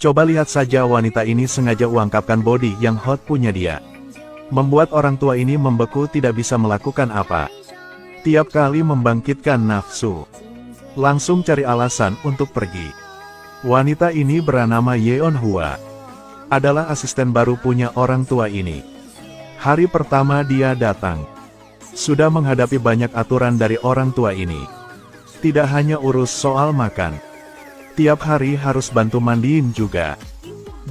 Coba lihat saja, wanita ini sengaja ungkapkan body yang hot punya dia. Membuat orang tua ini membeku, tidak bisa melakukan apa. Tiap kali membangkitkan nafsu. Langsung cari alasan untuk pergi. Wanita ini bernama Yeon Hwa. Adalah asisten baru punya orang tua ini. Hari pertama dia datang. Sudah menghadapi banyak aturan dari orang tua ini. Tidak hanya urus soal makan. Tiap hari harus bantu mandiin juga.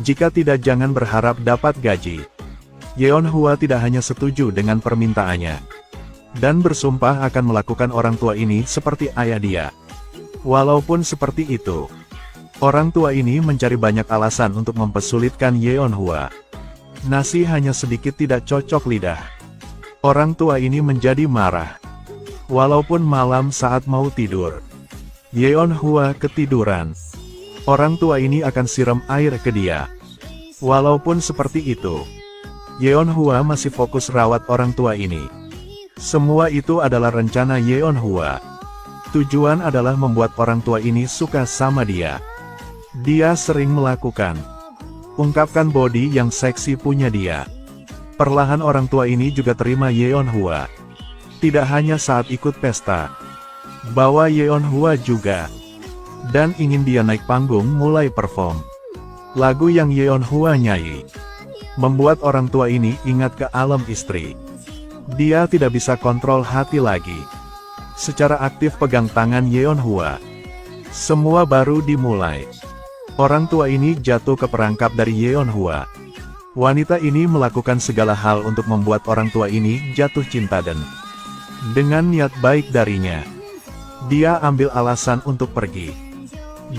Jika tidak, jangan berharap dapat gaji. Yeon Hwa tidak hanya setuju dengan permintaannya. Dan bersumpah akan melakukan orang tua ini seperti ayah dia. Walaupun seperti itu, orang tua ini mencari banyak alasan untuk mempersulitkan Yeon Hwa. Nasi hanya sedikit tidak cocok lidah. Orang tua ini menjadi marah. Walaupun malam saat mau tidur, Yeon Hwa ketiduran. Orang tua ini akan siram air ke dia. Walaupun seperti itu, Yeon Hwa masih fokus rawat orang tua ini. Semua itu adalah rencana Yeon Hwa. Tujuan adalah membuat orang tua ini suka sama dia. Dia sering melakukan ungkapkan body yang seksi punya dia. Perlahan orang tua ini juga terima Yeon Hwa. Tidak hanya saat ikut pesta, bawa Yeon Hwa juga. Dan ingin dia naik panggung mulai perform. Lagu yang Yeon Hwa nyanyi membuat orang tua ini ingat ke alam istri. Dia tidak bisa kontrol hati lagi. Secara aktif pegang tangan Yeon Hwa. Semua baru dimulai. Orang tua ini jatuh ke perangkap dari Yeon Hwa. Wanita ini melakukan segala hal untuk membuat orang tua ini jatuh cinta dan dengan niat baik darinya, dia ambil alasan untuk pergi.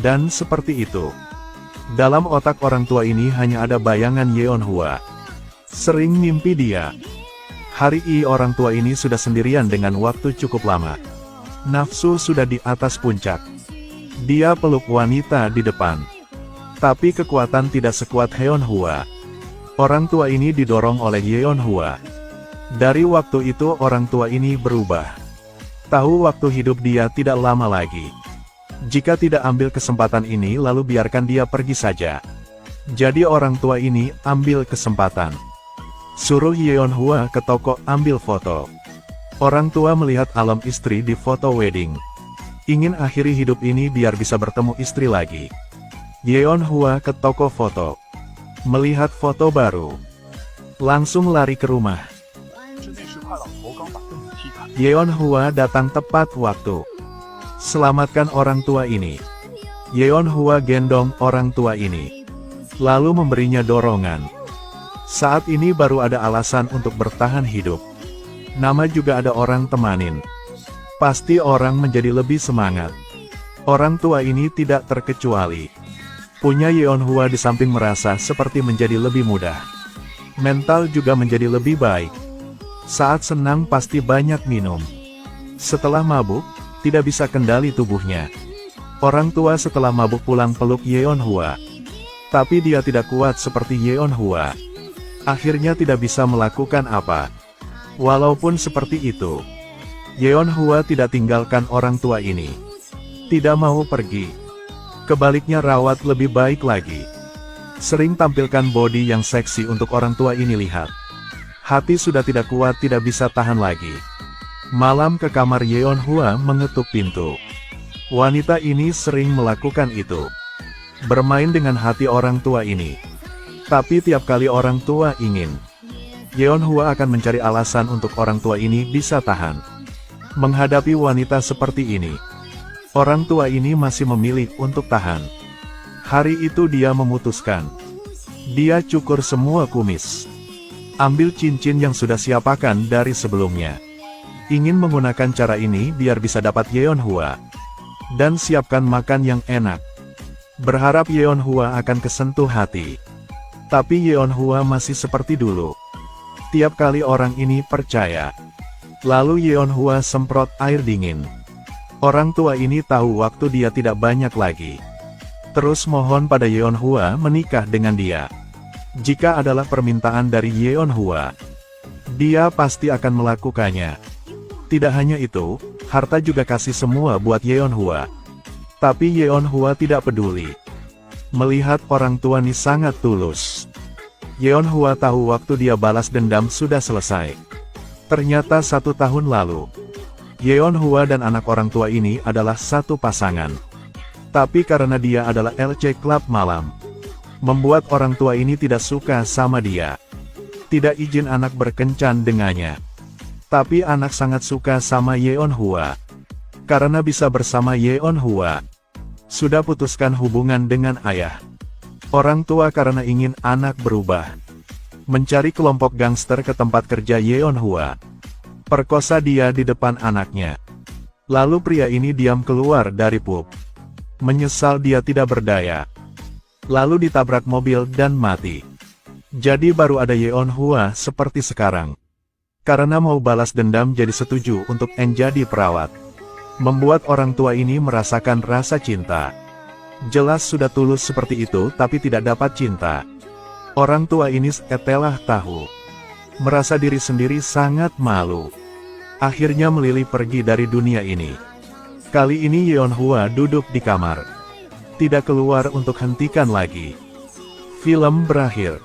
Dan seperti itu, dalam otak orang tua ini hanya ada bayangan Yeon Hwa. Sering mimpi dia. Hari ini orang tua ini sudah sendirian dengan waktu cukup lama. Nafsu sudah di atas puncak. Dia peluk wanita di depan. Tapi kekuatan tidak sekuat Yeon Hwa. Orang tua ini didorong oleh Yeon Hwa. Dari waktu itu orang tua ini berubah. Tahu waktu hidup dia tidak lama lagi. Jika tidak ambil kesempatan ini, lalu biarkan dia pergi saja. Jadi orang tua ini ambil kesempatan. Suruh Yeon Hwa ke toko ambil foto. Orang tua melihat alam istri di foto wedding. Ingin akhiri hidup ini biar bisa bertemu istri lagi. Yeon Hwa ke toko foto. Melihat foto baru. Langsung lari ke rumah. Yeon Hwa datang tepat waktu. Selamatkan orang tua ini. Yeon Hwa gendong orang tua ini. Lalu memberinya dorongan. Saat ini baru ada alasan untuk bertahan hidup. Nama juga ada orang temanin. Pasti orang menjadi lebih semangat. Orang tua ini tidak terkecuali. Punya Yeon Hwa di samping merasa seperti menjadi lebih mudah. Mental juga menjadi lebih baik. Saat senang pasti banyak minum. Setelah mabuk, tidak bisa kendali tubuhnya. Orang tua setelah mabuk pulang peluk Yeon Hwa. Tapi dia tidak kuat seperti Yeon Hwa. Akhirnya tidak bisa melakukan apa. Walaupun seperti itu, Yeon Hwa tidak tinggalkan orang tua ini. Tidak mau pergi. Kebaliknya rawat lebih baik lagi. Sering tampilkan body yang seksi untuk orang tua ini lihat. Hati sudah tidak kuat, tidak bisa tahan lagi. Malam ke kamar Yeon Hwa mengetuk pintu. Wanita ini sering melakukan itu. Bermain dengan hati orang tua ini. Tapi tiap kali orang tua ingin, Yeon Hwa akan mencari alasan untuk orang tua ini bisa tahan. Menghadapi wanita seperti ini, orang tua ini masih memilih untuk tahan. Hari itu dia memutuskan. Dia cukur semua kumis. Ambil cincin yang sudah siapakan dari sebelumnya. Ingin menggunakan cara ini biar bisa dapat Yeon Hwa. Dan siapkan makan yang enak. Berharap Yeon Hwa akan kesentuh hati. Tapi Yeon Hwa masih seperti dulu. Tiap kali orang ini percaya. Lalu Yeon Hwa semprot air dingin. Orang tua ini tahu waktu dia tidak banyak lagi. Terus mohon pada Yeon Hwa menikah dengan dia. Jika adalah permintaan dari Yeon Hwa, dia pasti akan melakukannya. Tidak hanya itu, harta juga kasih semua buat Yeon Hwa. Tapi Yeon Hwa tidak peduli. Melihat orang tua Ni sangat tulus, Yeon Hwa tahu waktu dia balas dendam sudah selesai. Ternyata 1 tahun lalu, Yeon Hwa dan anak orang tua ini adalah satu pasangan. Tapi karena dia adalah LC Club malam, membuat orang tua ini tidak suka sama dia. Tidak izin anak berkencan dengannya. Tapi anak sangat suka sama Yeon Hwa. Karena bisa bersama Yeon Hwa, sudah putuskan hubungan dengan ayah. Orang tua karena ingin anak berubah, mencari kelompok gangster ke tempat kerja Yeon Hwa. Perkosa dia di depan anaknya. Lalu pria ini diam keluar dari pub. Menyesal dia tidak berdaya. Lalu ditabrak mobil dan mati. Jadi baru ada Yeon Hwa seperti sekarang. Karena mau balas dendam jadi setuju untuk jadi perawat. Membuat orang tua ini merasakan rasa cinta. Jelas sudah tulus seperti itu tapi tidak dapat cinta. Orang tua ini setelah tahu, merasa diri sendiri sangat malu. Akhirnya melili pergi dari dunia ini. Kali ini Yeon Hwa duduk di kamar. Tidak keluar untuk hentikan lagi. Film berakhir.